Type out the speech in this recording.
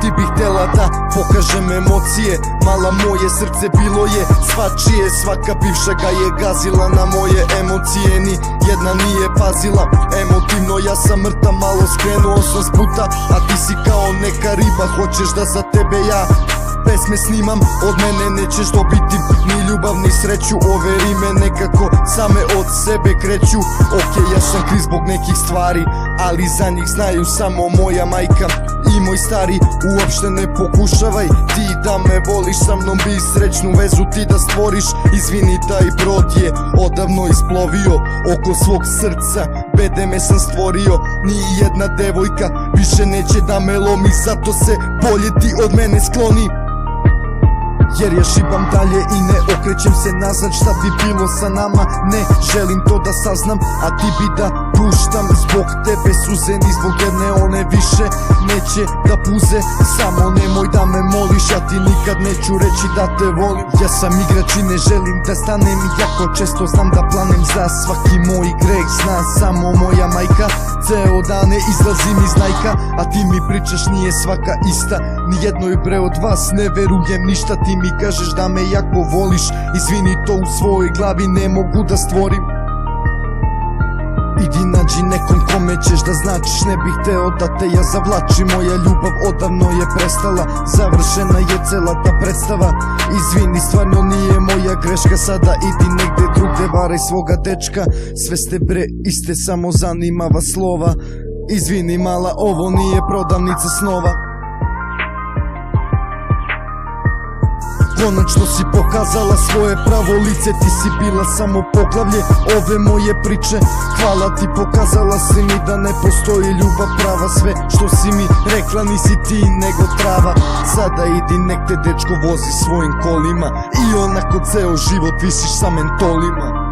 Ti bi htjela da pokažem emocije, mala moje srce bilo je svačije. Svaka bivša ga je gazila na moje emocije, ni jedna nije pazila. Emotivno ja sam mrtav, malo skrenuo sam s puta, a ti si kao neka riba, hoćeš da za tebe ja pesme snimam. Od mene nećeš dobiti ni ljubav ni sreću, ove rime nekako same od sebe kreću. Ok, ja sam kriv zbog nekih stvari, ali za njih znaju samo moja majka i moj stari. Uopšte ne pokušavaj ti da me voliš, sa mnom bi srećnu vezu ti da stvoriš. Izvini, taj brod je odavno isplovio oko svog srca, bedeme sam stvorio. Ni jedna devojka više neće da me lomi, zato se bolje ti od mene skloni, jer ja šibam dalje i ne okrećem se nazad. Šta bi bilo sa nama, ne želim to da saznam, a ti bi da puštam zbog tebe suze, ni zbog jedne one više neće da puze. Samo nemoj da me moliš, ja ti nikad neću reći da te volim. Ja sam igrač i ne želim da stanem, jako često znam da planem. Za svaki moj greh zna samo moja majka, ceo dane izlazim iz najka, a ti mi pričaš nije svaka ista. Nijednoj bre od vas ne verujem ništa, ti mi kažeš da me jako voliš. Izvini, to u svojoj glavi ne mogu da stvorim. Idi nađi nekom kome ćeš da značiš, ne bih hteo da te ja zavlačim. Moja ljubav odavno je prestala, završena je cela ta predstava. Izvini, stvarno nije moja greška, sada idi negde drugde, varaj svoga dečka. Sve ste bre iste, samo zanima vas slova. Izvini mala, ovo nije prodavnica snova. Konačno si pokazala svoje pravo lice, ti si bila samo poglavlje ove moje priče. Hvala ti, pokazala si mi da ne postoji ljubav prava. Sve što si mi rekla nisi ti nego trava. Sada idi nek te dečko vozi svojim kolima, i onako ceo život visiš sa mentolima.